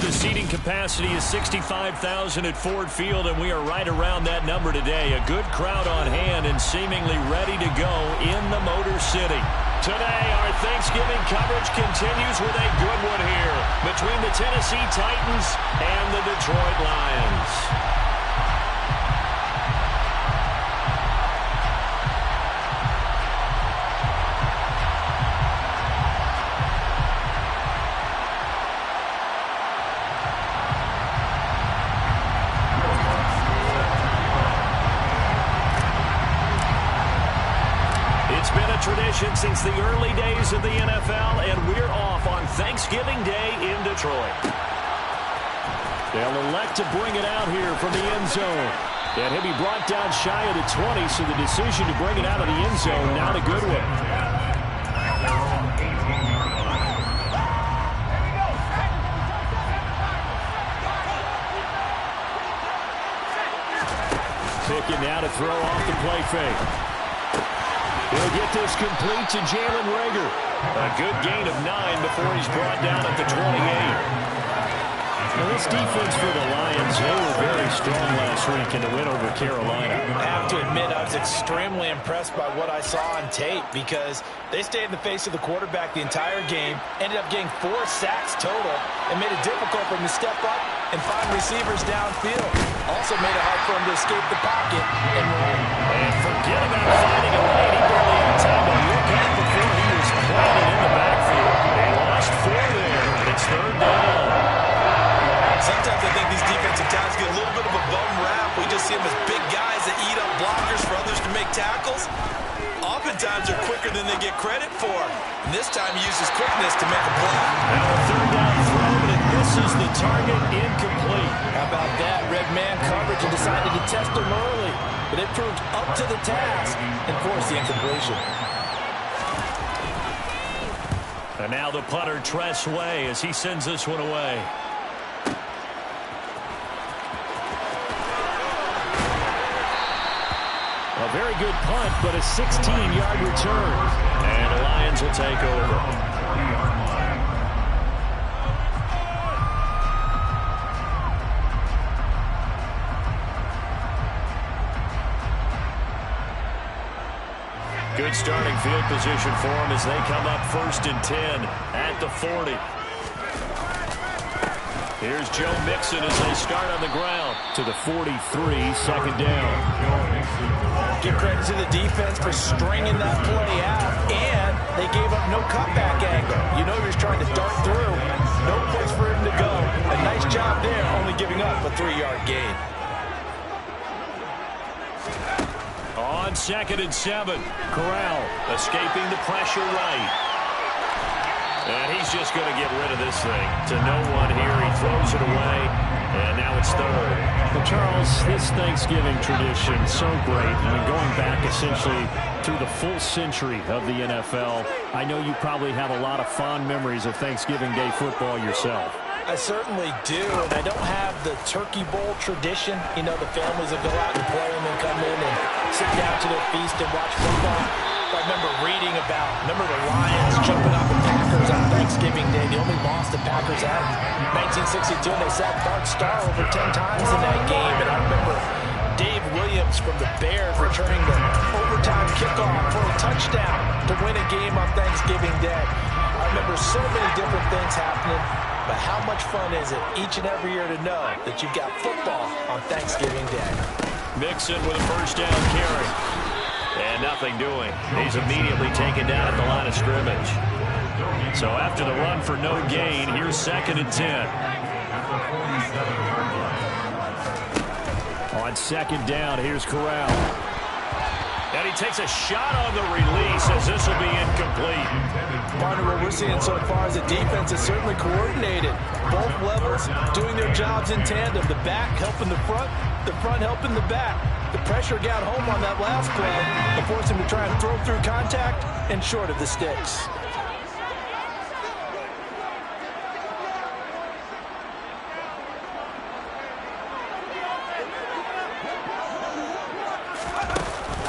The seating capacity is 65,000 at Ford Field, and we are right around that number today. A good crowd on hand and seemingly ready to go in the Motor City. Today, our Thanksgiving coverage continues with a good one here between the Tennessee Titans and the Detroit Lions. It's been a tradition since the early days of the NFL, and we're off on Thanksgiving Day in Detroit. They'll elect to bring it out here from the end zone. And he'll be brought down shy of the 20, so the decision to bring it out of the end zone, not a good one. Pickett now to throw off the play fake. He'll get this complete to Jalen Reagor. A good gain of 9 before he's brought down at the 28. Now this defense for the Lions, they were very strong last week in the win over Carolina. I have to admit, I was extremely impressed by what I saw on tape because they stayed in the face of the quarterback the entire game, ended up getting 4 sacks total, and made it difficult for him to step up and find receivers downfield. Also made it hard for him to escape the pocket and run. And forget about finding a lane. He barely had time to look up before he was planted in the backfield. They lost 4 there, and it's 3rd down. Sometimes I think these defensive tackles get a little bit of a bum rap. We just see them as big guys that eat up blockers for others to make tackles. Oftentimes they're quicker than they get credit for. And this time he uses quickness to make a play. Now a 3rd down throw, but it misses the target, incomplete. How about that? Red man coverage and decided to test him early. But it proved up to the task and forced the incompletion. And now the punter, Tress Way, as he sends this one away. A very good punt, but a 16-yard return. And the Lions will take over. Good starting field position for them as they come up 1st and 10 at the 40. Here's Joe Mixon as they start on the ground to the 43, 2nd down. Give credit to the defense for stringing that play out, and they gave up no cutback angle. You know he was trying to dart through. No place for him to go. A nice job there, only giving up a 3-yard gain. On 2nd and 7, Corral escaping the pressure right. And he's just going to get rid of this thing to no one here. He throws it away, and now it's 3rd. Well, Charles, this Thanksgiving tradition, so great. I mean, going back essentially through the full century of the NFL, I know you probably have a lot of fond memories of Thanksgiving Day football yourself. I certainly do, and I don't have the Turkey Bowl tradition. You know, the families that go out and play and then come in and sit down to their feast and watch football. I remember reading about, the Lions jumping out the Packers on Thanksgiving Day. The only loss the Packers had in 1962, and they sacked Bart Starr over 10 times in that game. And I remember Dave Williams from the Bears returning the overtime kickoff for a touchdown to win a game on Thanksgiving Day. I remember so many different things happening, but how much fun is it each and every year to know that you've got football on Thanksgiving Day? Mixon with a 1st down carry. And nothing doing. He's immediately taken down at the line of scrimmage. So after the run for no gain, here's 2nd and 10. On 2nd down, here's Corral. And he takes a shot on the release as this will be incomplete. Partner, what we're seeing so far is the defense is certainly coordinated. Both levels doing their jobs in tandem. The back helping the front helping the back. The pressure got home on that last play and forced him to try and throw through contact and short of the sticks.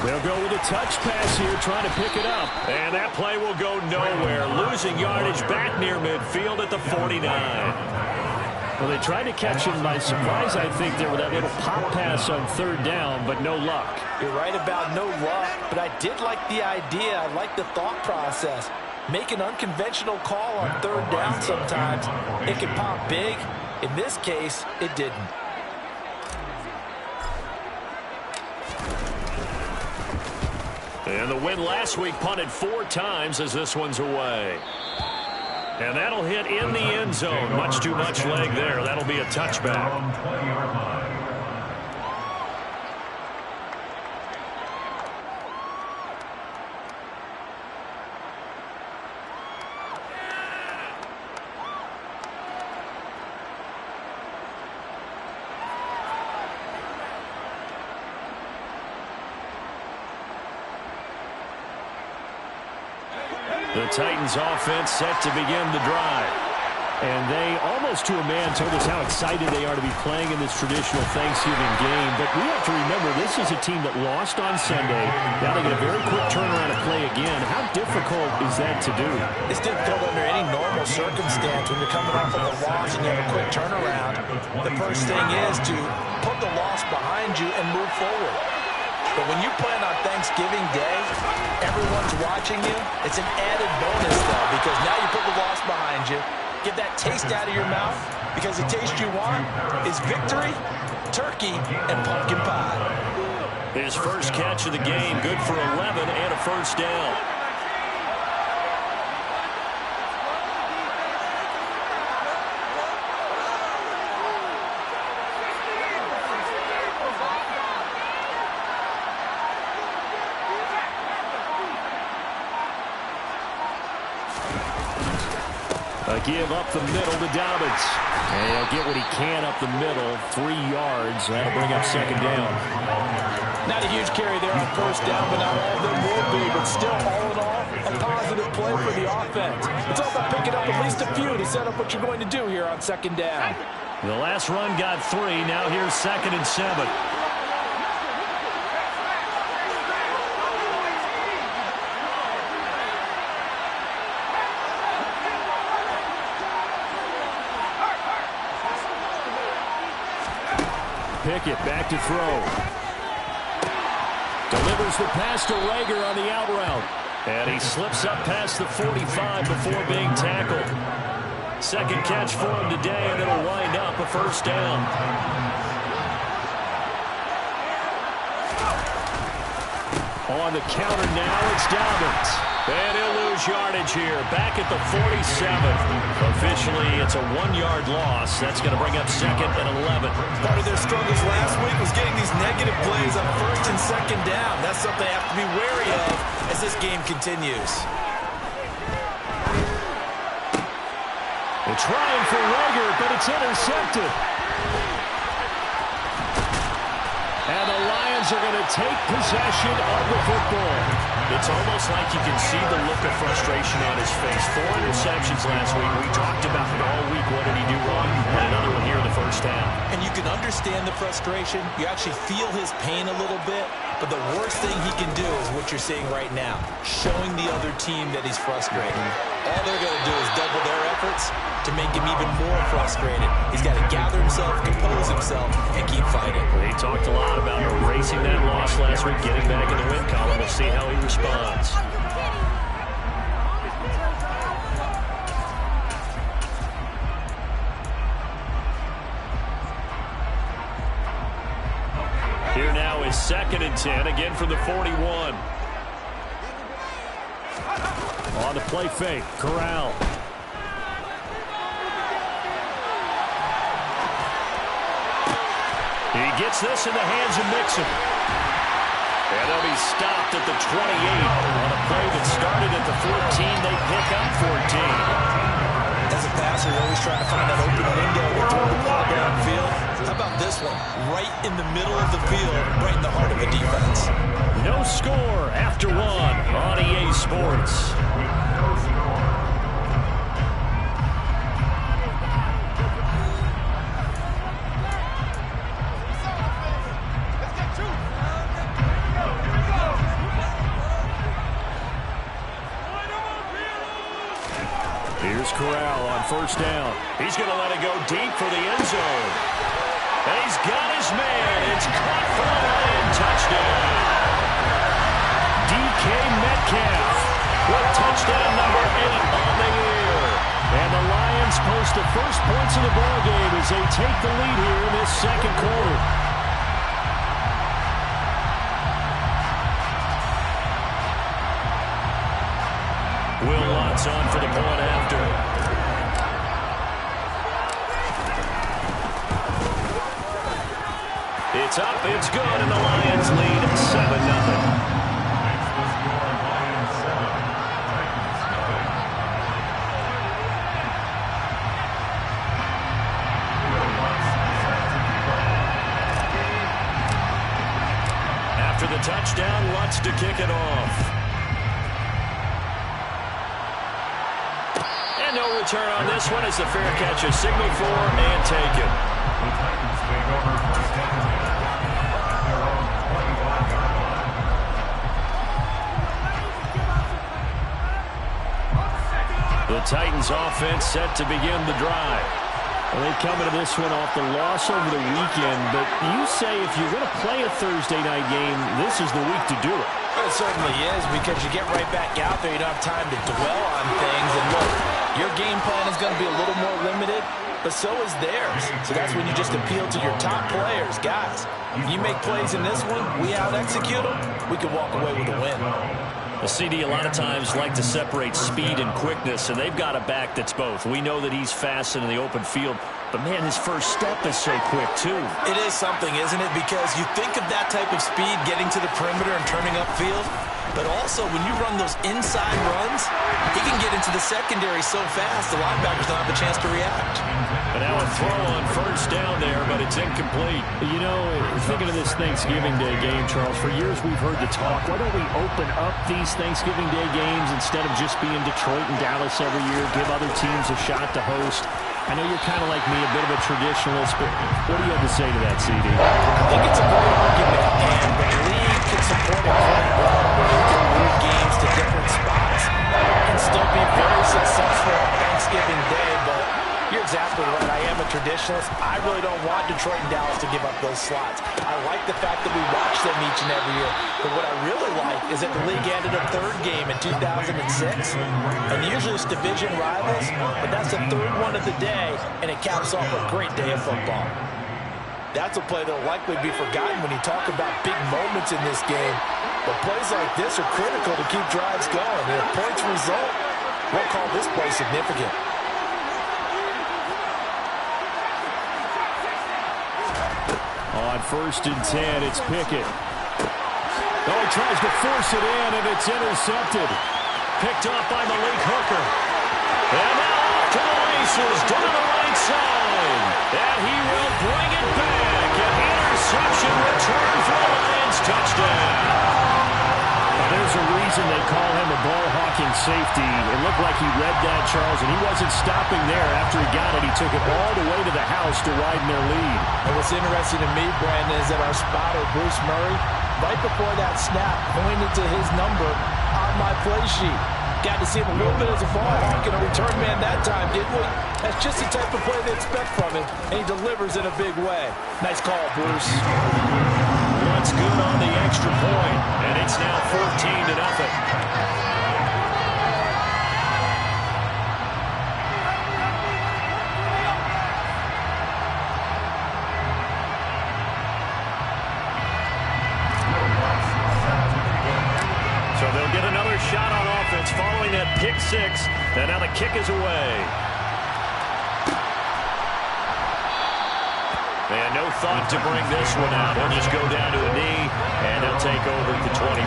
They'll go with a touch pass here, trying to pick it up. And that play will go nowhere. Losing yardage back near midfield at the 49. Well, they tried to catch him by surprise, I think, there with that little pop pass on third down, but no luck. You're right about no luck, but I did like the idea. I like the thought process. Make an unconventional call on third down sometimes. It can pop big. In this case, it didn't. And the win last week punted 4 times as this one's away. And that'll hit in the end zone. Much too much leg there. That'll be a touchback. The Titans offense set to begin the drive. And they, almost to a man, told us how excited they are to be playing in this traditional Thanksgiving game. But we have to remember, this is a team that lost on Sunday. Now they get a very quick turnaround to play again. How difficult is that to do? It's difficult under any normal circumstance when you're coming off of a loss and you have a quick turnaround. The first thing is to put the loss behind you and move forward. But when you plan on Thanksgiving Day, everyone's watching you. It's an added bonus, though, because now you put the loss behind you. Get that taste out of your mouth, because the taste you want is victory, turkey, and pumpkin pie. His first catch of the game, good for 11 and a first down. Give up the middle to Dobbins. And he'll get what he can up the middle, 3 yards. That'll bring up second down. Not a huge carry there on first down, but not all of them will be. But still, all in all, a positive play for the offense. It's all about picking up at least a few to set up what you're going to do here on second down. The last run got 3. Now here's 2nd and 7. Pickett back to throw. Delivers the pass to Rager on the out route. And he slips up past the 45 before being tackled. Second catch for him today, and it'll wind up a first down. On the counter now, it's Dobbins. And he'll lose yardage here. Back at the 47. Officially, it's a 1-yard loss. That's going to bring up 2nd and 11. Part of their struggles last week was getting these negative plays on first and second down. That's something they have to be wary of as this game continues. They're trying for Rager, but it's intercepted. And the Lions are going to take possession of the football. It's almost like you can see the look of frustration on his face. 4 interceptions last week. We talked about it all week. What did he do wrong? And another one here in the first half. And you can understand the frustration. You actually feel his pain a little bit. But the worst thing he can do is what you're seeing right now, showing the other team that he's frustrated. All they're going to do is double their efforts to make him even more frustrated. He's got to gather himself, compose himself, and keep fighting. He talked a lot about erasing that loss last week, getting back in the win column. We'll see how he responds. Here now is 2nd and 10, again from the 41. On the play fake, Corral. He gets this in the hands of Mixon. And they'll be stopped at the 28 on a play that started at the 14. They pick up 14. As a passer, you're always trying to find that open window to throw the ball downfield. How about this one? Right in the middle of the field, right in the heart of a defense. No score after 1 on EA Sports. Here's Corral on first down. He's going to let it go deep for the end zone. And he's got his man. It's caught for a Lion touchdown. DK Metcalf with touchdown number 8 on the year. And the Lions post the first points of the ballgame as they take the lead here in this second quarter. Will Lutz on for the point after. It's up, it's good, and the Lions lead 7-0. After the touchdown, Lutz to kick it off. And no return on this one as the fair catch is signaled for and taken. The Titans offense set to begin the drive. Well, they come into this one off the loss over the weekend, but you say if you're going to play a Thursday night game, this is the week to do it. It certainly is, because you get right back out there. You don't have time to dwell on things. And look, your game plan is going to be a little more limited, but so is theirs. So that's when you just appeal to your top players. Guys, you make plays in this one, we out-execute them, we can walk away with a win. The CD a lot of times like to separate speed and quickness, and they've got a back that's both. We know that he's fast in the open field, but, man, his first step is so quick, too. It is something, isn't it? Because you think of that type of speed getting to the perimeter and turning upfield, but also when you run those inside runs, he can get into the secondary so fast the linebackers don't have a chance to react. And now a throw on first down there, but it's incomplete. You know, thinking of this Thanksgiving Day game, Charles, for years we've heard the talk, why don't we open up these Thanksgiving Day games instead of just being Detroit and Dallas every year, give other teams a shot to host? I know you're kind of like me, a bit of a traditionalist, but what do you have to say to that, CD? I think it's a great argument, and the league can support it quite well, where you can move games to different spots and still be very successful on Thanksgiving Day, but you're exactly right. I am a traditionalist. I really don't want Detroit and Dallas to give up those slots. I like the fact that we watch them each and every year. But what I really like is that the league added a third game in 2006. And usually it's division rivals, but that's the third one of the day, and it caps off a great day of football. That's a play that will likely be forgotten when you talk about big moments in this game. But plays like this are critical to keep drives going. And if points result, we'll call this play significant. On first and 10, it's Pickett. Oh, he tries to force it in, and it's intercepted. Picked off by Malik Hooker. And now off to the races, down the right side. And he will bring it back. An interception return for the Lions touchdown. There's a reason they call him a ball-hawking safety. It looked like he read that, Charles, and he wasn't stopping there. After he got it, he took it all the way to the house to widen their lead. And what's interesting to me, Brandon, is that our spotter, Bruce Murray, right before that snap, pointed to his number on my play sheet. Got to see him a little bit as a ball hawk and a return man that time, didn't we? That's just the type of play they expect from him, and he delivers in a big way. Nice call, Bruce. That's good on the extra point, and it's now 14-0. So they'll get another shot on offense following that pick six, and now the kick is away. And no thought to bring this one out. He'll just go down to a knee, and they'll take over at the 25.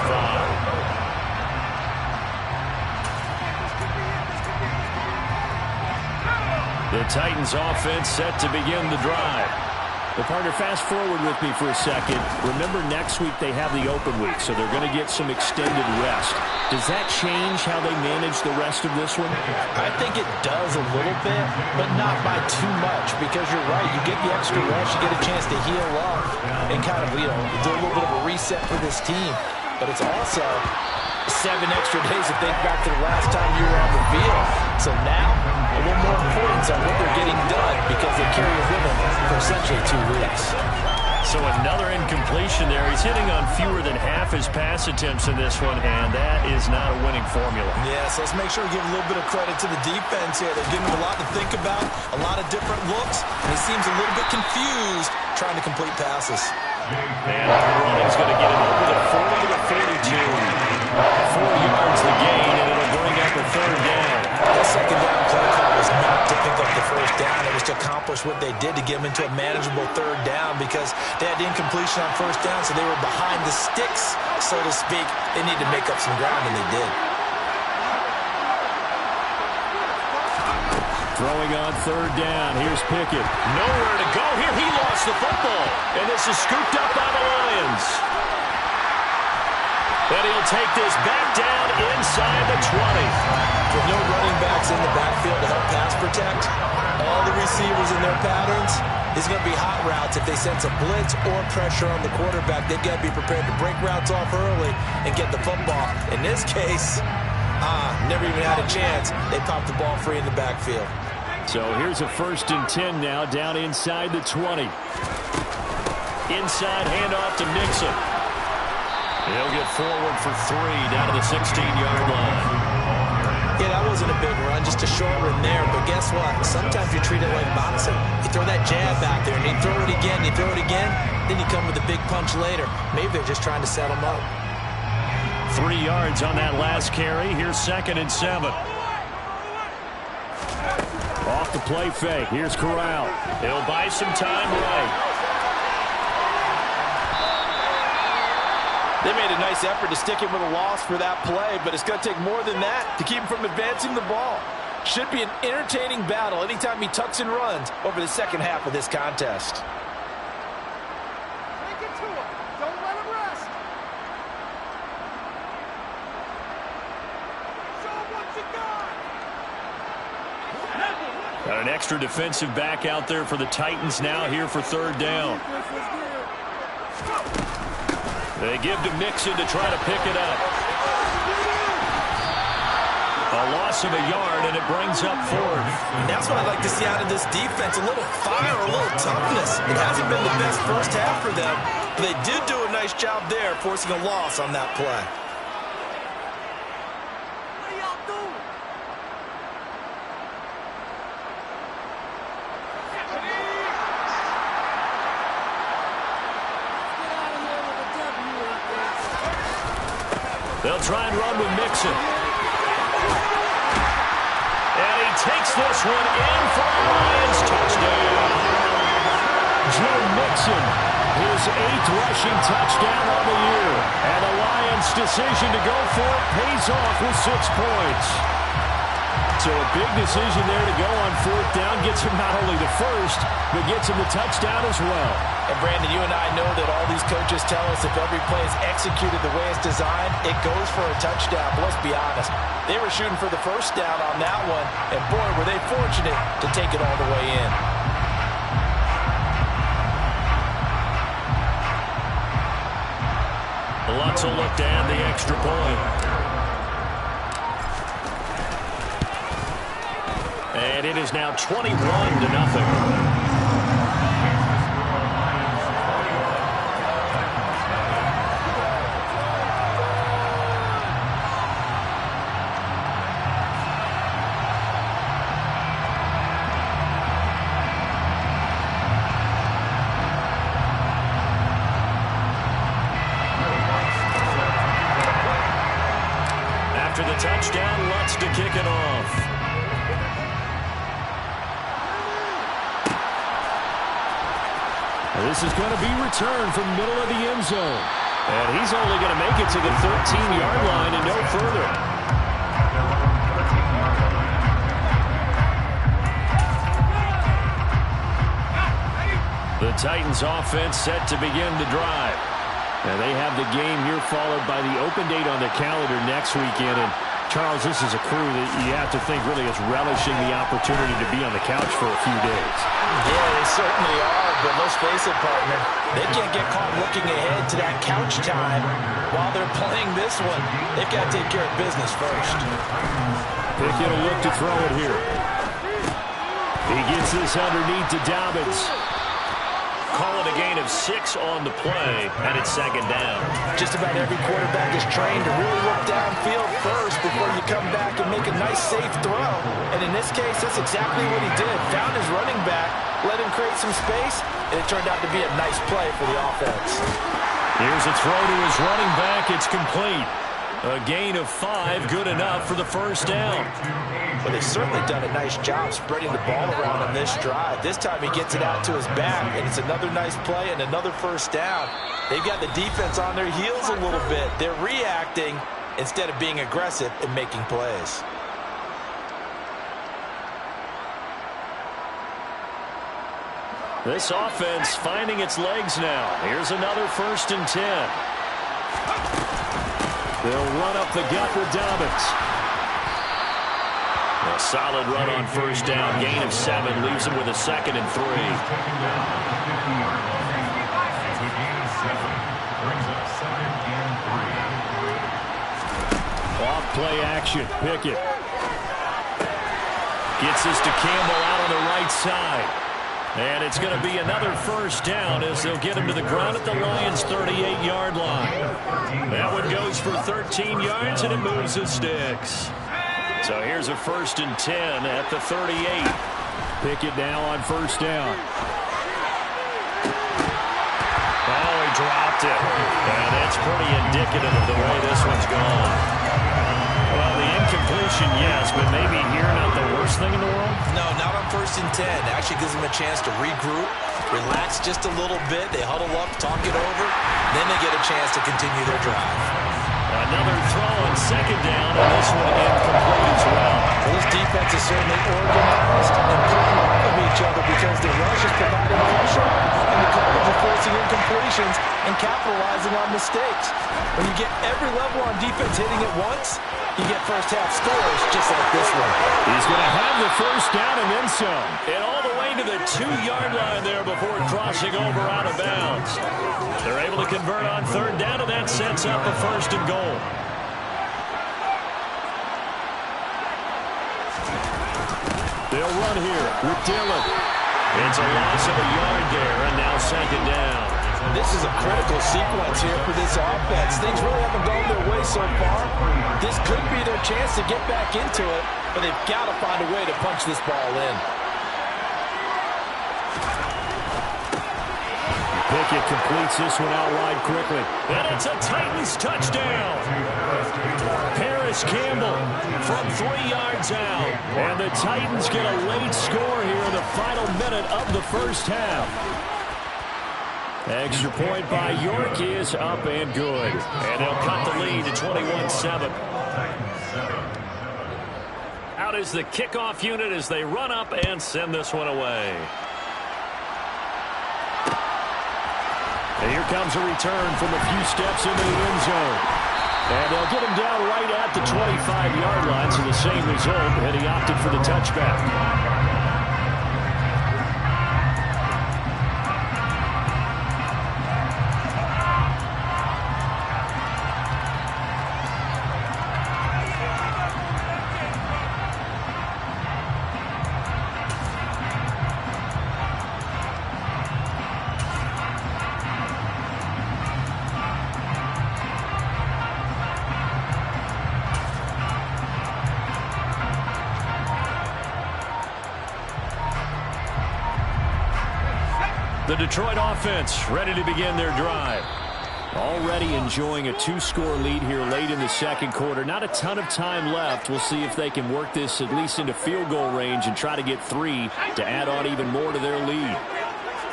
The Titans offense set to begin the drive. Well, partner, fast forward with me for a second. Remember, next week they have the open week, so they're going to get some extended rest. Does that change how they manage the rest of this one? I think it does a little bit, but not by too much, because you're right. You get the extra rest, you get a chance to heal up and kind of, do a little bit of a reset for this team. But it's also 7 extra days to think back to the last time you were on the field. So now, a little more importance on what they're getting done because they carry a rhythm for essentially 2 weeks. So another incompletion there. He's hitting on fewer than half his pass attempts in this one, and that is not a winning formula. Yeah, so let's make sure we give a little bit of credit to the defense here. They're giving him a lot to think about, a lot of different looks, and he seems a little bit confused trying to complete passes. And running's going to get him over the 40 to the 42. 4 yards the gain, and it'll bring up a 3rd down. That 2nd down play call was not to pick up the 1st down. It was to accomplish what they did to get them into a manageable 3rd down because they had incompletion on 1st down, so they were behind the sticks, so to speak. They needed to make up some ground, and they did. Throwing on 3rd down. Here's Pickett. Nowhere to go here. He lost the football, and this is scooped up by the Lions. And he'll take this back down inside the 20. With no running backs in the backfield to help pass protect, all the receivers in their patterns, it's going to be hot routes. If they sense a blitz or pressure on the quarterback, they've got to be prepared to break routes off early and get the football. In this case, never even had a chance. They popped the ball free in the backfield. So here's a 1st and 10 now, down inside the 20. Inside handoff to Nixon. He'll get forward for 3 down to the 16-yard line. Yeah, that wasn't a big run, just a short run there. But guess what? Sometimes you treat it like boxing. You throw that jab out there, and you throw it again, you throw it again, then you come with a big punch later. Maybe they're just trying to set them up. 3 yards on that last carry. Here's 2nd and 7. Off the play fake. Here's Corral. He'll buy some time right. They made a nice effort to stick him with a loss for that play, but it's going to take more than that to keep him from advancing the ball. Should be an entertaining battle anytime he tucks and runs over the 2nd half of this contest. Take it to him. Don't let him rest. Show him what you got. Got an extra defensive back out there for the Titans now here for 3rd down. They give to Nixon to try to pick it up. A loss of a yard, and it brings up 4th. And that's what I'd like to see out of this defense. A little fire, a little toughness. It hasn't been the best 1st half for them, but they did do a nice job there, forcing a loss on that play. What are y'all doing? They'll try and run with Mixon. And he takes this one in for a Lions touchdown. Joe Mixon, his 8th rushing touchdown on the year. And the Lions' decision to go for it pays off with 6 points. So a big decision there to go on 4th down. Gets him not only the 1st, but gets him the touchdown as well. And Brandon, you and I know that all these coaches tell us if every play is executed the way it's designed, it goes for a touchdown. But let's be honest, they were shooting for the 1st down on that one, and boy, were they fortunate to take it all the way in. Lutz will look to add the extra point. And it is now 21-0. After the touchdown, Lutz to kick it off. This is going to be returned from the middle of the end zone. And he's only going to make it to the 13-yard line and no further. The Titans offense set to begin to drive. And they have the game here followed by the open date on the calendar next weekend. And Charles, this is a crew that you have to think really is relishing the opportunity to be on the couch for a few days. Yeah, they certainly are, but let's face it, partner, they can't get caught looking ahead to that couch time while they're playing this one. They've got to take care of business first. Pickett will look to throw it here. He gets this underneath to Dobbins. Call it a gain of 6 on the play, and it's second down. Just about every quarterback is trained to really look downfield first before you come back and make a nice, safe throw. And in this case, that's exactly what he did. Found his running back, let him create some space, and it turned out to be a nice play for the offense. Here's a throw to his running back. It's complete. A gain of 5, good enough for the first down. Well, they've certainly done a nice job spreading the ball around on this drive. This time he gets it out to his back, and it's another nice play and another first down. They've got the defense on their heels a little bit. They're reacting instead of being aggressive and making plays. This offense finding its legs now. Here's another 1st and 10. They'll run up the gut with Dobbins. A solid run on first down. Gain of 7 leaves him with a 2nd and 3. Off play action. Pickett. Gets this to Campbell out on the right side. And it's going to be another first down as they'll get him to the ground at the Lions' 38-yard line. That one goes for 13 yards, and it moves the sticks. So here's a 1st and 10 at the 38. Pickett now on first down. Oh, he dropped it. And that's pretty indicative of the way this one's gone. Well, the incompletion, yes, but maybe here not the worst thing in the world? No, not on 1st and 10. It actually gives them a chance to regroup, relax just a little bit. They huddle up, talk it over, then they get a chance to continue their drive. Another throw on 2nd down, and this one incomplete as well. Well, this defense is certainly organized and playing off of each other because the rush is providing pressure and the coverage is forcing incompletions and capitalizing on mistakes. When you get every level on defense hitting at once, you get first-half scores just like this one. He's going to have the first down and then some. And all the way to the 2-yard line there before crossing over out of bounds. They're able to convert on 3rd down, and that sets up a 1st and goal. They'll run here with Dillon. It's a loss of a yard there, and now 2nd down. This is a critical sequence here for this offense. Things really haven't gone their way so far. This could be their chance to get back into it, but they've got to find a way to punch this ball in. Pickett completes this one out wide quickly. And it's a Titans touchdown. Paris Campbell from 3 yards out. And the Titans get a late score here in the final minute of the first half. Extra point by York is up and good. And they'll cut the lead to 21-7. Out is the kickoff unit as they run up and send this one away. And here comes a return from a few steps into the end zone. And they'll get him down right at the 25-yard line, so the same result, and he opted for the touchback. The Detroit offense ready to begin their drive. Already enjoying a 2-score lead here late in the second quarter. Not a ton of time left. We'll see if they can work this at least into field goal range and try to get 3 to add on even more to their lead.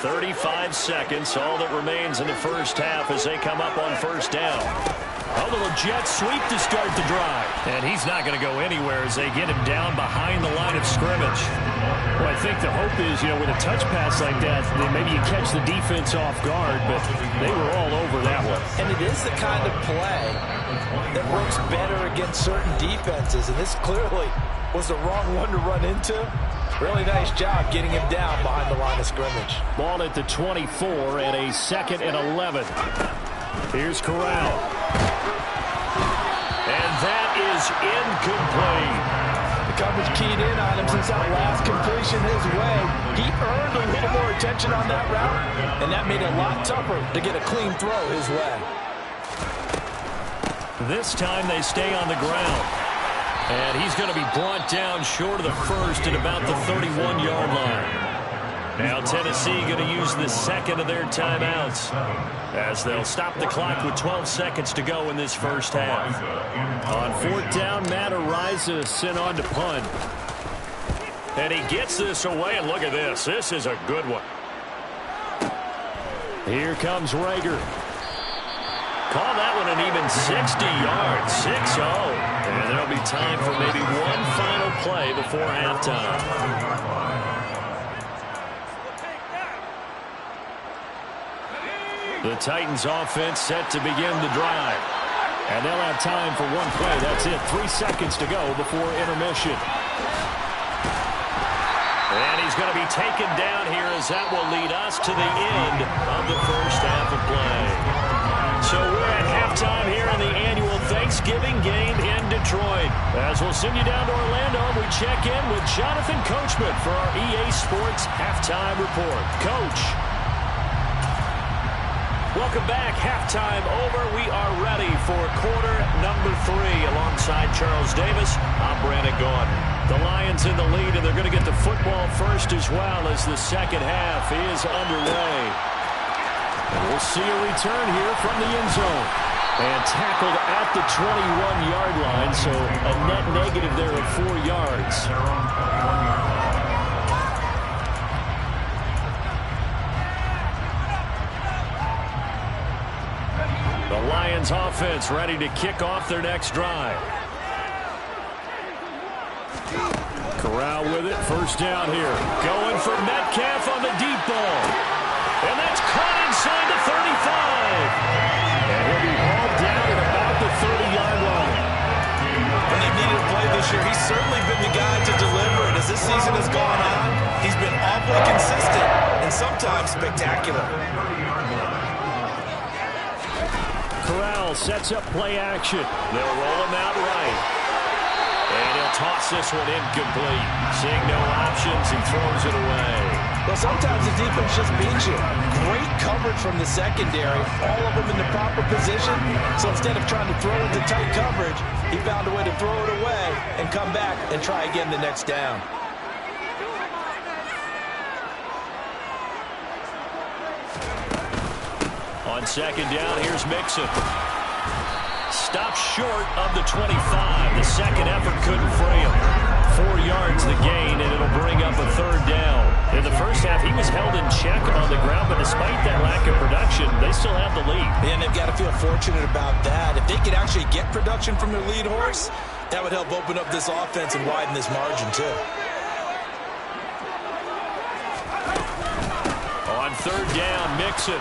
35 seconds, all that remains in the first half as they come up on first down. A little jet sweep to start the drive. And he's not going to go anywhere as they get him down behind the line of scrimmage. Well, I think the hope is, with a touch pass like that, then maybe you catch the defense off guard, but they were all over that one. And it is the kind of play that works better against certain defenses, and this clearly was the wrong one to run into. Really nice job getting him down behind the line of scrimmage. Ball at the 24 and a 2nd and 11. Here's Corral. And that is incomplete. coverage keyed in on him since that last completion his way. He earned a little more attention on that route, and that made it a lot tougher to get a clean throw his way. This time they stay on the ground. And he's going to be brought down short of the first at about the 31-yard line. Now Tennessee going to use the second of their timeouts as they'll stop the clock with 12 seconds to go in this first half. On fourth down, Matt Araiza sent on to punt. And he gets this away, and look at this. This is a good one. Here comes Rager. Call that one an even 60 yards, 6-0. And there'll be time for maybe one final play before halftime. The Titans offense set to begin the drive. And they'll have time for one play. That's it. 3 seconds to go before intermission. And he's going to be taken down here as that will lead us to the end of the first half of play. So we're at halftime here in the annual Thanksgiving game in Detroit. As we'll send you down to Orlando, we check in with Jonathan Coachman for our EA Sports Halftime Report. Coach. Welcome back. Halftime over. We are ready for quarter number 3 alongside Charles Davis. I'm Brandon Gaudin. The Lions in the lead, and they're going to get the football first as well as the second half is underway. And we'll see a return here from the end zone. And tackled at the 21-yard line, so a net negative there of 4 yards. The Lions offense ready to kick off their next drive. Corral with it. First down here. Going for Metcalf on the deep ball. And that's caught inside the 35. And he'll be hauled down at about the 30-yard line. When they've needed a play this year, he's certainly been the guy to deliver. And as this season has gone on, he's been awfully consistent and sometimes spectacular. Corral sets up play action. They'll roll him out right. And he'll toss this one incomplete. Seeing no options, he throws it away. Well, sometimes the defense just beats you. Great coverage from the secondary. All of them in the proper position. So instead of trying to throw into tight coverage, he found a way to throw it away and come back and try again the next down. On second down, here's Mixon. Stops short of the 25. The second effort couldn't free him. 4 yards the gain, and it'll bring up a third down. In the first half, he was held in check on the ground, but despite that lack of production, they still have the lead. And they've got to feel fortunate about that. If they could actually get production from their lead horse, that would help open up this offense and widen this margin, too. On third down, Mixon.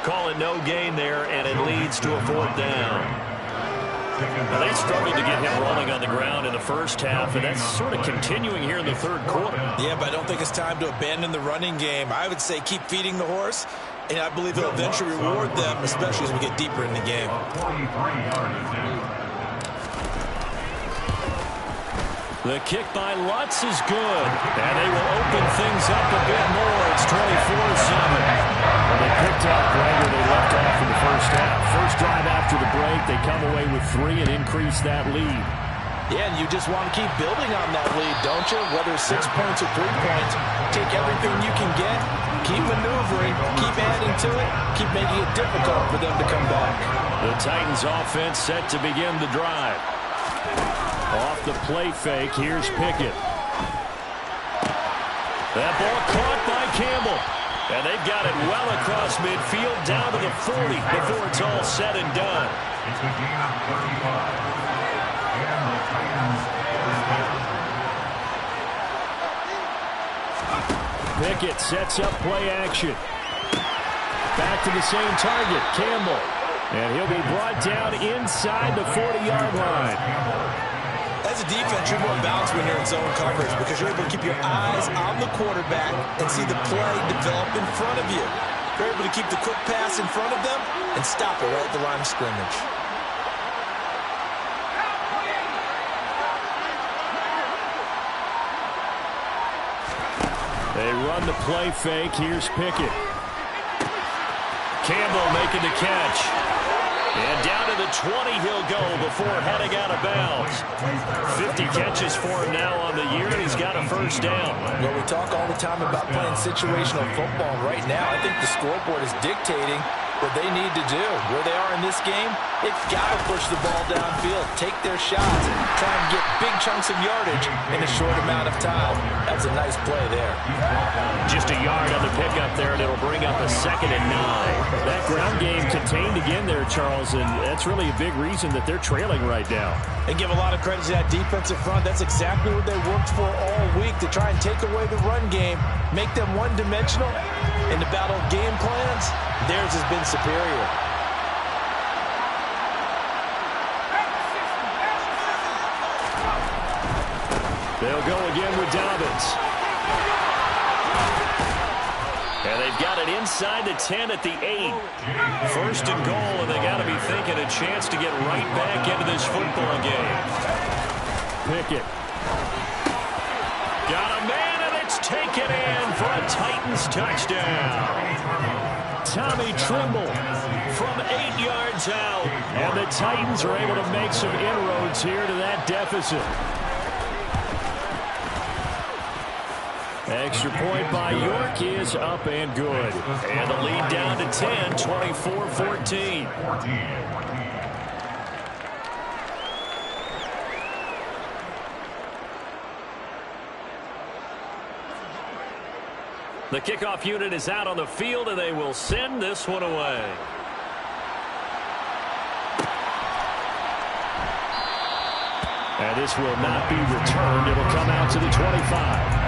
Call it no gain there, and it leads to a fourth down. Now, they struggled to get him rolling on the ground in the first half, and that's sort of continuing here in the third quarter. Yeah, but I don't think it's time to abandon the running game. I would say keep feeding the horse, and I believe it'll eventually reward them, especially as we get deeper in the game. The kick by Lutz is good, and they will open things up a bit more. It's 24-7. Well, they picked up right where they left off in the first half. First drive after the break, they come away with 3 and increase that lead. Yeah, and you just want to keep building on that lead, don't you? Whether it's 6 points or 3 points, take everything you can get, keep maneuvering, keep adding to it, keep making it difficult for them to come back. The Titans offense set to begin the drive. Off the play fake, here's Pickett. That ball caught by Campbell. And they've got it well across midfield, down to the 40 before it's all said and done. Pickett sets up play action. Back to the same target, Campbell. And he'll be brought down inside the 40-yard line. As a defense, you're more balanced when you're in zone coverage because you're able to keep your eyes on the quarterback and see the play develop in front of you. You're able to keep the quick pass in front of them and stop it right at the line of scrimmage. They run the play fake. Here's Pickett. Campbell making the catch. And down to the 20 he'll go before heading out of bounds. 50 catches for him now on the year, and he's got a first down. Well, we talk all the time about playing situational football. Right now, I think the scoreboard is dictating what they need to do. Where they are in this game, they've got to push the ball downfield, take their shots, try and get big chunks of yardage in a short amount of time. That's a nice play there. Just a yard on the pickup there, and it'll bring up a 2nd and 9. That ground game contained again there, Charles, and that's really a big reason that they're trailing right now. And give a lot of credit to that defensive front. That's exactly what they worked for all week, to try and take away the run game, make them one-dimensional. In the battle of game plans, theirs has been superior. They'll go again with Dobbins. And they've got it inside the 10 at the 8. 1st and goal, and they got to be thinking a chance to get right back into this football game. Pickett. Got a man, and it's taken in for a Titans touchdown. Tommy Tremble From 8 yards out. And the Titans are able to make some inroads here to that deficit. Extra point by York is up and good. And the lead down to 10, 24-14. The kickoff unit is out on the field, and they will send this one away. And this will not be returned. It'll come out to the 25.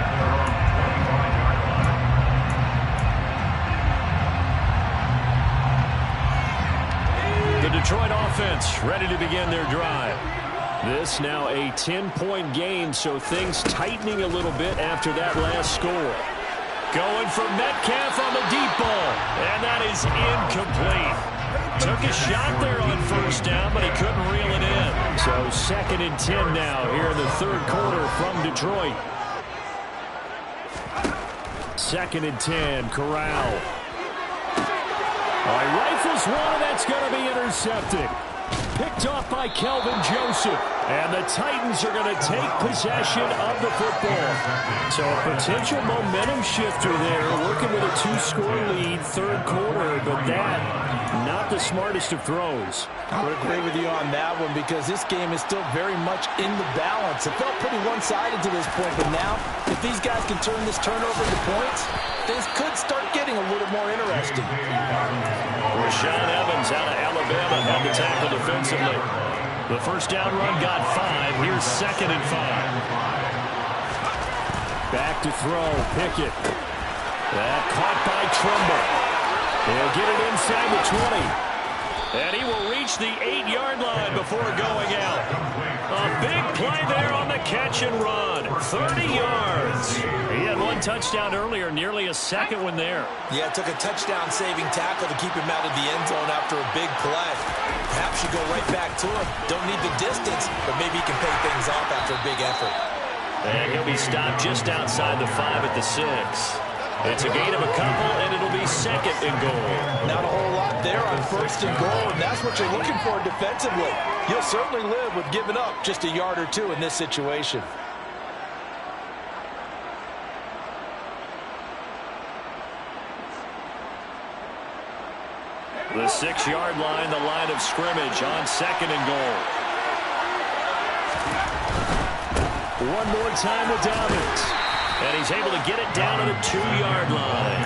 The Detroit offense ready to begin their drive. This now a 10-point game, so things tightening a little bit after that last score. Going for Metcalf on the deep ball, and that is incomplete. Took a shot there on 1st down, but he couldn't reel it in. So 2nd and 10 now here in the 3rd quarter from Detroit. 2nd and 10, Corral. Rifles one, and that's going to be intercepted. Picked off by Kelvin Joseph. And the Titans are going to take possession of the football. So a potential momentum shifter there, working with a 2-score lead, 3rd quarter, but that, not the smartest of throws. I would agree with you on that one, because this game is still very much in the balance. It felt pretty one-sided to this point, but now, if these guys can turn this turnover into points, things could start getting a little more interesting. Rashaan Evans out of Alabama had the tackle defensively. The 1st down run got 5. Here's 2nd and 5. Back to throw, Pickett. That caught by Tremble. He'll get it inside the 20. And he will reach the 8-yard line before going out. A big play there on the catch and run. 30 yards. He had 1 touchdown earlier, nearly a 2nd one there. Yeah, it took a touchdown-saving tackle to keep him out of the end zone after a big play. Perhaps you go right back to him. Don't need the distance, but maybe he can pay things off after a big effort. And he'll be stopped just outside the 5 at the 6. It's a gain of a couple, and it'll be 2nd and goal. Not a whole lot there on 1st and goal, and that's what you're looking for defensively. You'll certainly live with giving up just a yard or 2 in this situation. The 6-yard line, the line of scrimmage on 2nd and goal. One more time with Dobbins. And he's able to get it down to the 2-yard line.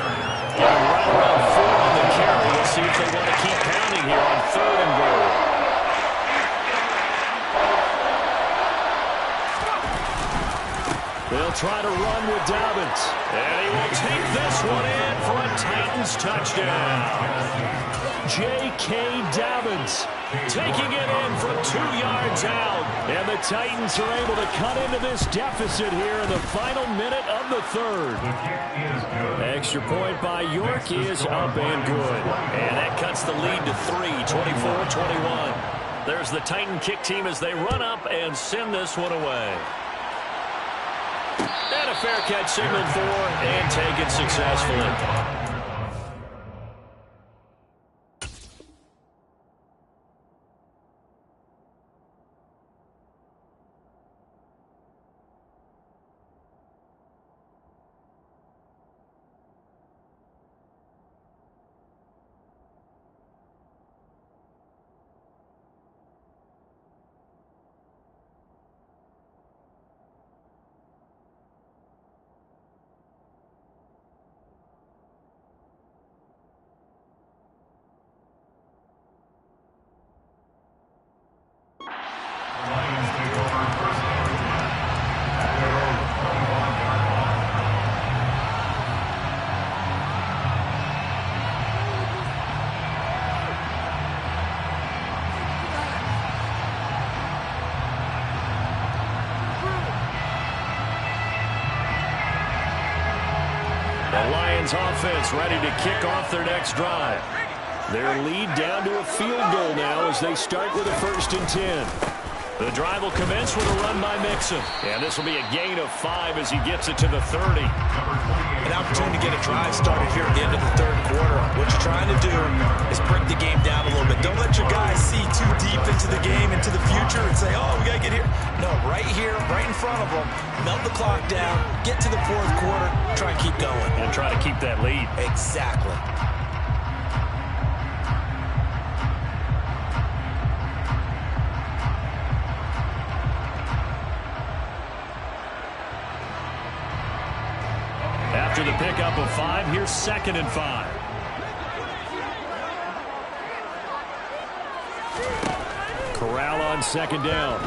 Getting right around 4 on the carry. We'll see if they want to keep pounding here on 3rd and goal. They'll try to run with Dobbins. And he will take this one in for a Titans touchdown. J.K. Dobbins taking it in from 2 yards out. And the Titans are able to cut into this deficit here in the final minute of the 3rd. Extra point by York is up and good. And that cuts the lead to 3, 24-21. There's the Titan kick team as they run up and send this one away. And a fair catch signaled for and taken successfully. The Lions offense ready to kick off their next drive. Their lead down to a field goal now as they start with a 1st and 10. The drive will commence with a run by Mixon. And this will be a gain of 5 as he gets it to the 30. An opportunity to get a drive started here at the end of the 3rd quarter. What you're trying to do is break the game down a little bit. Don't let your guys see too deep into the game, into the future, and say, oh, we got to get here. No, right here, right in front of them, melt the clock down, get to the 4th quarter, try and keep going. And try to keep that lead. Exactly. After the pickup of 5, here's 2nd and 5. Corral on 2nd down.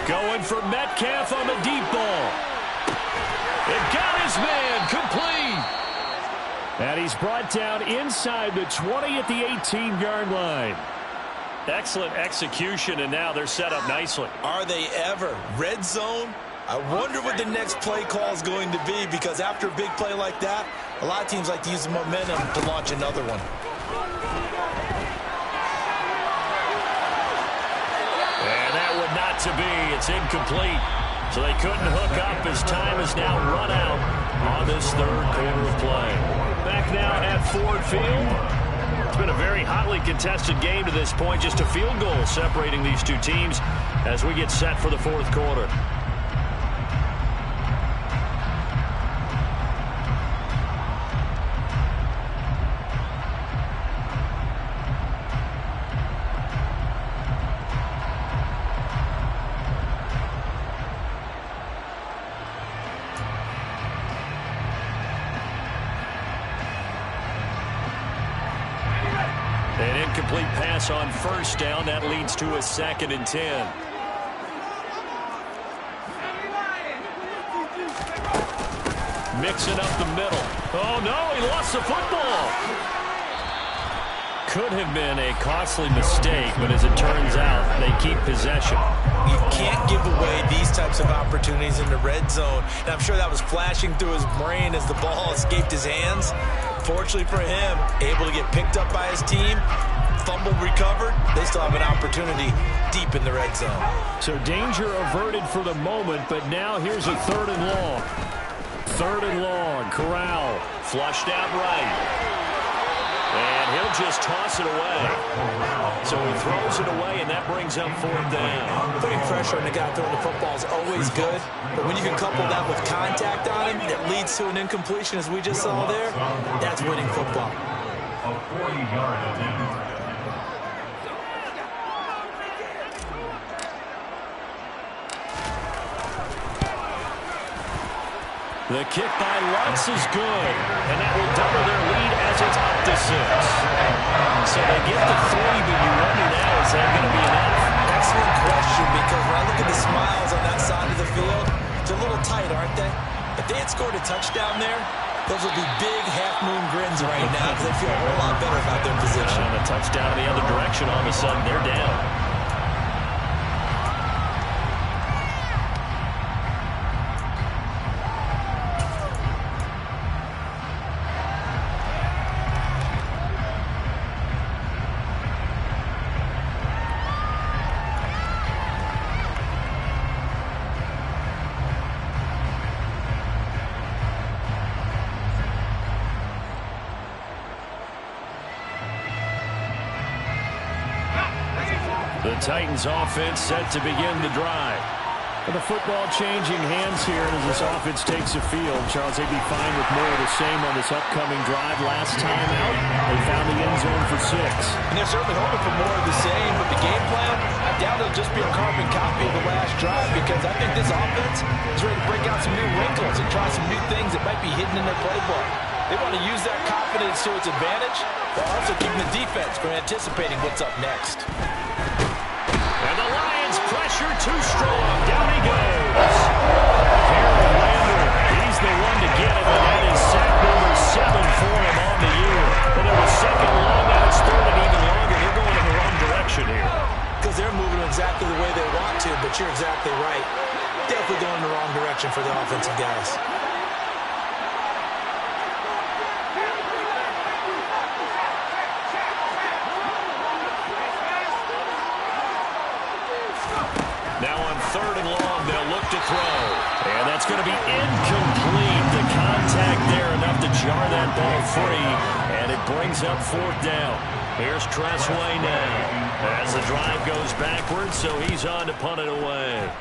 Going for Metcalf on the deep ball. It got his man complete. And he's brought down inside the 20 at the 18-yard line. Excellent execution, and now they're set up nicely. Are they ever? Red zone? I wonder what the next play call is going to be, because after a big play like that, a lot of teams like to use the momentum to launch another one. And that would not to be. It's incomplete. So they couldn't hook up as time is now run out on this 3rd quarter of play. Back now at Ford Field. It's been a very hotly contested game to this point. Just a field goal separating these two teams as we get set for the 4th quarter. An incomplete pass on 1st down. That leads to a 2nd and 10. Mixing up the middle. Oh, no, he lost the football. Could have been a costly mistake, but as it turns out, they keep possession. You can't give away these types of opportunities in the red zone. And I'm sure that was flashing through his brain as the ball escaped his hands. Fortunately for him, able to get picked up by his team, fumble recovered. They still have an opportunity deep in the red zone. So danger averted for the moment, but now here's a 3rd and long. 3rd and long. Corral flushed out right. And he'll just toss it away. So he throws it away, and that brings up 4th down. Putting pressure on the guy throwing the football is always good, but when you can couple that with contact on him that leads to an incompletion, as we just saw there, that's winning football. A 40-yard attempt. The kick by Lutz is good, and that will double their lead as it's up to 6. So they get the 3, but you wonder now, is that going to be enough? Excellent question, because when I look at the smiles on that side of the field, they're a little tight, aren't they? If they had scored a touchdown there, those would be big half-moon grins right now because they feel a whole lot better about their position. And a touchdown in the other direction, all of a sudden they're down. Titans offense set to begin the drive. And the football changing hands here as this offense takes the field. Charles, they'd be fine with more of the same on this upcoming drive. Last time out, they found the end zone for 6. And they're certainly hoping for more of the same, but the game plan, I doubt it'll just be a carbon copy of the last drive, because I think this offense is ready to break out some new wrinkles and try some new things that might be hidden in their playbook. They want to use that confidence to its advantage, while also keeping the defense from anticipating what's up next. And the Lions pressure too strong. Down he goes. Harold Landry, he's the one to get him, and that is sack number 7 for him on the year. And it was second long, now it's third and even longer. They're going in the wrong direction here. Because they're moving exactly the way they want to, but you're exactly right. Definitely going in the wrong direction for the offensive guys. Now on third and long, they'll look to throw. And that's going to be incomplete. The contact there enough to jar that ball free. And it brings up 4th down. Here's Tressway now. As the drive goes backwards, so he's on to punt it away.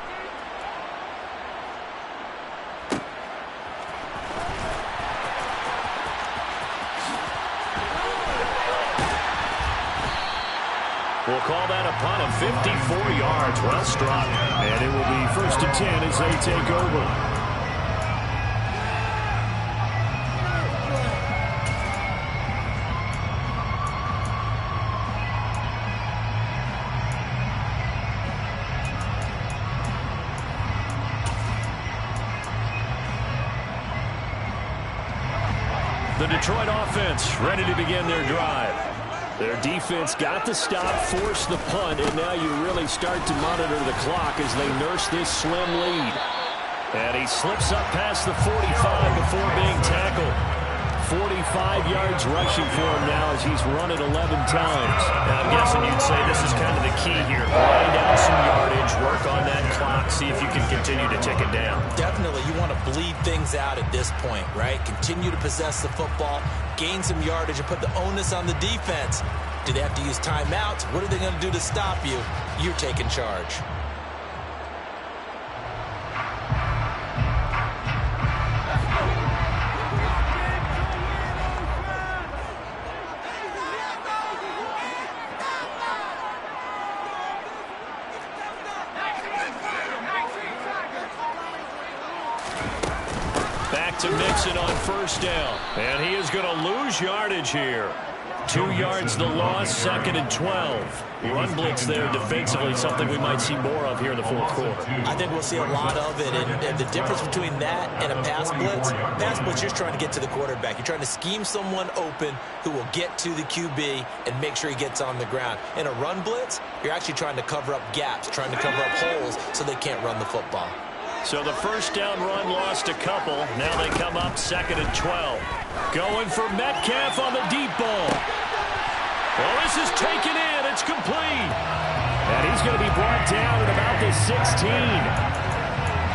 We'll call that a punt of 54 yards. Well struck. And it will be 1st and 10 as they take over. The Detroit offense ready to begin their drive. Their defense got the stop, forced the punt, and now you really start to monitor the clock as they nurse this slim lead. And he slips up past the 45 before being tackled. 45 yards rushing for him now as he's run it 11 times. Now, I'm guessing you'd say this is kind of the key here. Grind out some yardage, work on that clock, see if you can continue to tick it down. Definitely, you want to bleed things out at this point, right? Continue to possess the football, gain some yardage, and put the onus on the defense. Do they have to use timeouts? What are they going to do to stop you? You're taking charge. To Mixon on 1st down. And he is going to lose yardage here. 2 yards the loss, 2nd and 12. Run blitz there defensively, something we might see more of here in the 4th quarter. I think we'll see a lot of it, and the difference between that and a pass blitz, you're trying to get to the quarterback. You're trying to scheme someone open who will get to the QB and make sure he gets on the ground. In a run blitz, you're actually trying to cover up gaps, trying to cover up holes so they can't run the football. So the 1st down run lost a couple. Now they come up 2nd and 12. Going for Metcalf on the deep ball. Well, this is taken in. It's complete. And he's going to be brought down at about the 16.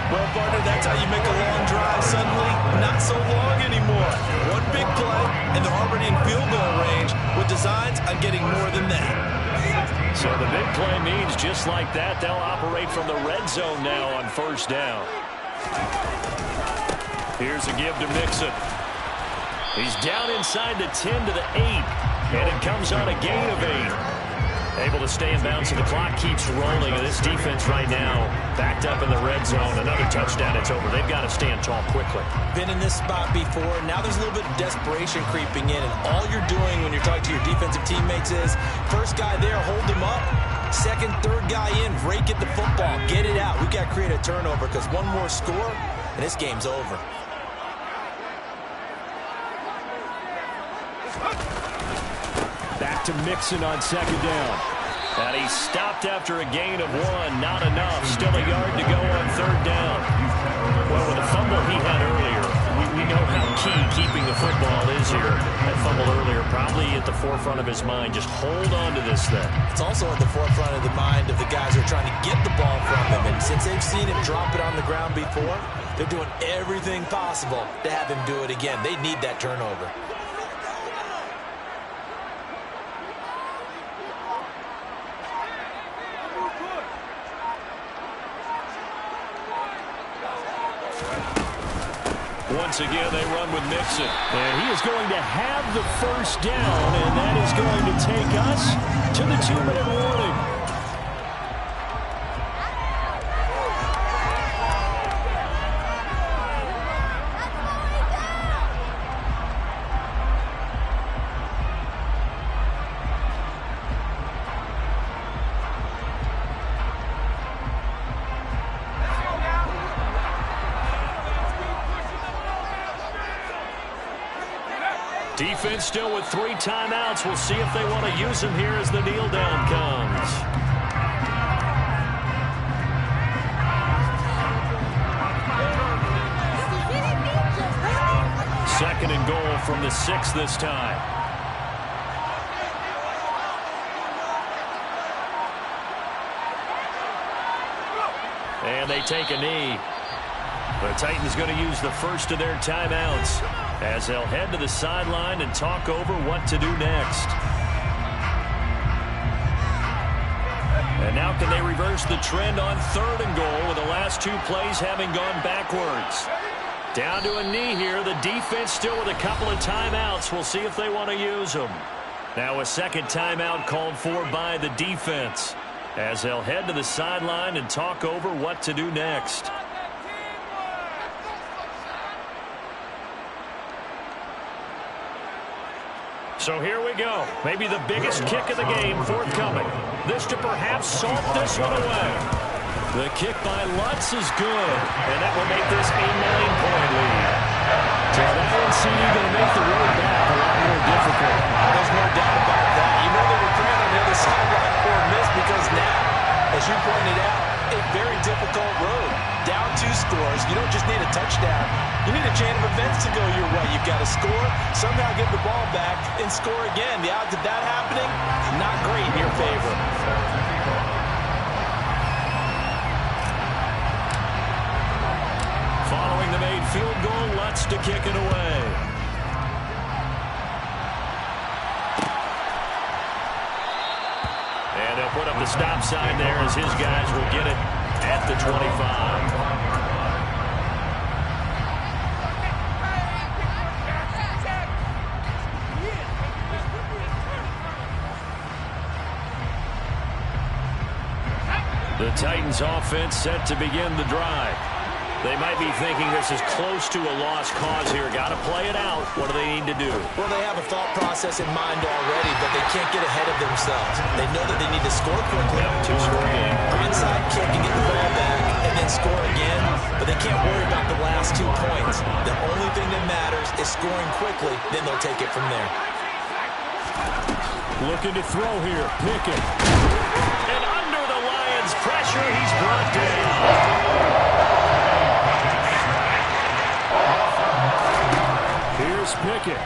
Well, partner, that's how you make a long drive suddenly not so long anymore. One big play, and they're already in field goal range with designs on getting more than that. So the big play means just like that, they'll operate from the red zone now on 1st down. Here's a give to Mixon. He's down inside the 10 to the 8, and it comes on a gain of 8. Able to stay in bounds, so the clock keeps rolling, and this defense right now backed up in the red zone. Another touchdown, it's over. They've got to stand tall quickly. Been in this spot before. Now there's a little bit of desperation creeping in, and all you're doing when you're talking to your defensive teammates is, first guy there, hold him up. Second, third guy in, rake at the football. Get it out. We've got to create a turnover because one more score, and this game's over. Back to Mixon on 2nd down. And he stopped after a gain of 1. Not enough. Still a yard to go on 3rd down. Well, with the fumble he had earlier, we know how key keeping the football is here. That fumble earlier probably at the forefront of his mind. Just hold on to this thing. It's also at the forefront of the mind of the guys who are trying to get the ball from him. And since they've seen him drop it on the ground before, they're doing everything possible to have him do it again. They need that turnover. Once again, they run with Mixon. And he is going to have the first down, and that is going to take us to the 2-minute warning. Defense still with 3 timeouts. We'll see if they want to use them here as the kneel down comes. Second and goal from the 6 this time. And they take a knee. The Titans going to use the first of their timeouts as they'll head to the sideline and talk over what to do next. And now can they reverse the trend on 3rd and goal with the last 2 plays having gone backwards? Down to a knee here. The defense still with a couple of timeouts. We'll see if they want to use them. Now a second timeout called for by the defense as they'll head to the sideline and talk over what to do next. So here we go. Maybe the biggest kick of the game forthcoming. This to perhaps salt this one away. The kick by Lutz is good, and that will make this a 9-point lead. So that NCD going to make the road back a lot more difficult. There's no doubt about that. You know they were praying on the other sideline for a miss because now, as you pointed out, a very difficult road. Down 2 scores. You don't just need a touchdown. You need a chain of events to go your way. You've got to score, somehow get the ball back, and score again. The odds of that happening, not great in your favor. Following the made field goal, Lutz to kick it away. And they'll put up the stop sign there as his guys will get it at the 25. The Titans offense set to begin the drive. They might be thinking this is close to a lost cause here. Got to play it out. What do they need to do? Well, they have a thought process in mind already, but they can't get ahead of themselves. They know that they need to score quickly. 2-score game. Onside kick and get the ball back and then score again, but they can't worry about the last 2 points. The only thing that matters is scoring quickly, then they'll take it from there. Looking to throw here. Pickett. And under the Lions' pressure, he's brought down. Here's Pickett.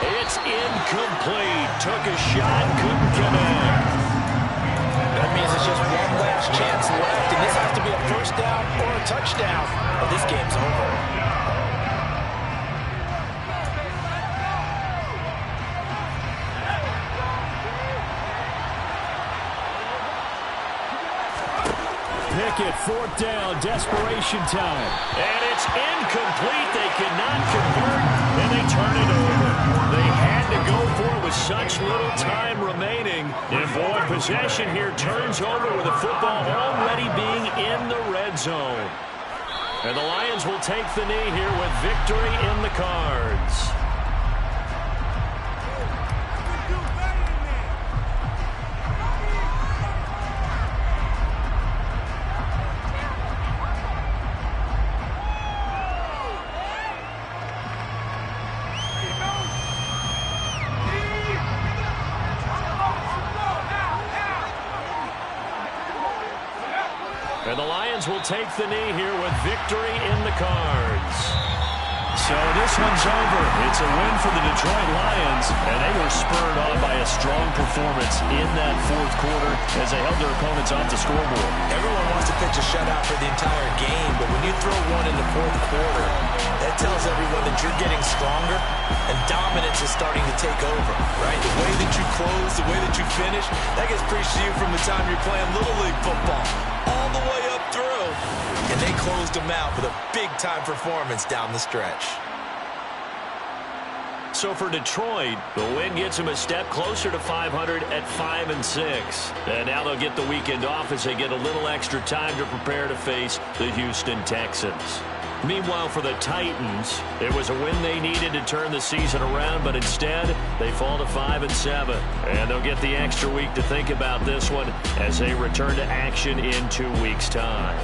It's incomplete. Took a shot, couldn't connect. That means it's just one last chance left, and this has to be a first down or a touchdown, or this game's over. Pickett, 4th down, desperation time. And it's incomplete. They cannot convert, and they turn it over. They had to go for it with such little time remaining. And boy, possession here turns over with the football already being in the red zone. And the Lions will take the knee here with victory in the cards. And the Lions will take the knee here with victory in the cards. So this one's over. It's a win for the Detroit Lions, and they were spurred on by a strong performance in that 4th quarter as they held their opponents off the scoreboard. Everyone wants to pitch a shutout for the entire game, but when you throw one in the 4th quarter, that tells everyone that you're getting stronger and dominance is starting to take over, right? The way that you close, the way that you finish, that gets preached to you from the time you're playing Little League football all the way up through closed them out with a big-time performance down the stretch. So for Detroit, the win gets them a step closer to 500 at 5-6. And now they'll get the weekend off as they get a little extra time to prepare to face the Houston Texans. Meanwhile, for the Titans, it was a win they needed to turn the season around, but instead, they fall to 5-7. And they'll get the extra week to think about this one as they return to action in 2 weeks' time.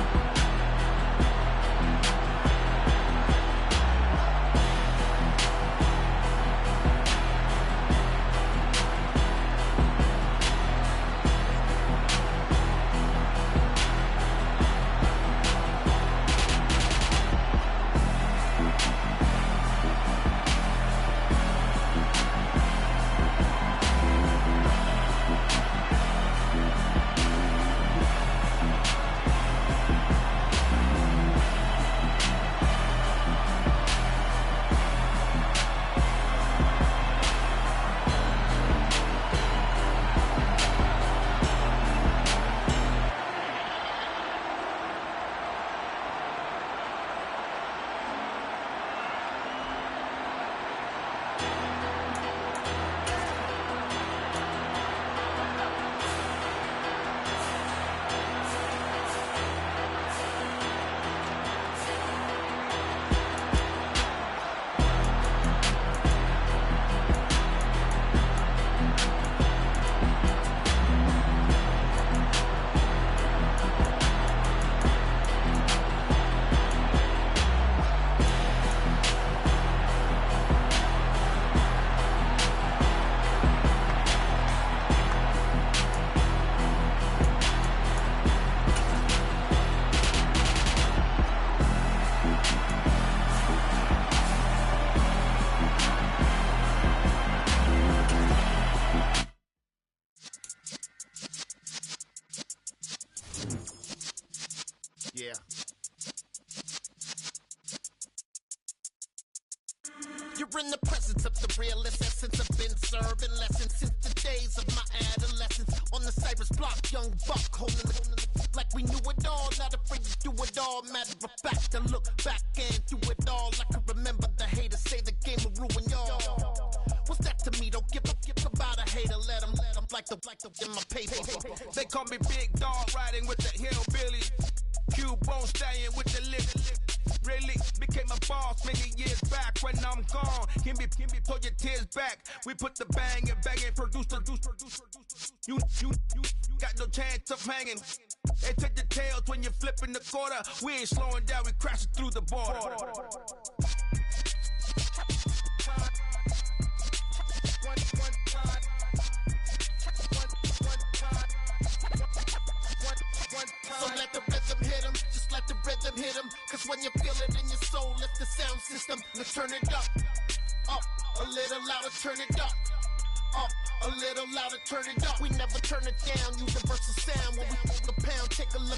Yeah. You're in the presence of the realest essence. I've been serving lessons since the days of my adolescence. On the Cypress block, young buck holding the like we knew it all, not afraid to do it all. Matter of fact, I look back and do it all. I can remember the haters say the game will ruin y'all. What's that to me? Don't give about a hater. Let them like the in my paper. They call me Big Dog, riding with the hillbillies. Q-Bone stallion with the lip. Really became a boss many years back. When I'm gone, can be pull your tears back. We put the bang and produce. You got no chance of hanging. They take the tails when you're flipping the quarter. We ain't slowing down, we crashing through the border. So let the rhythm hit him, just let the rhythm hit him. Cause when you feel it in your soul, lift the sound system. Now turn it up, a little louder, turn it up, a little louder, turn it up. We never turn it down, universal sound. When we the pound, take a look.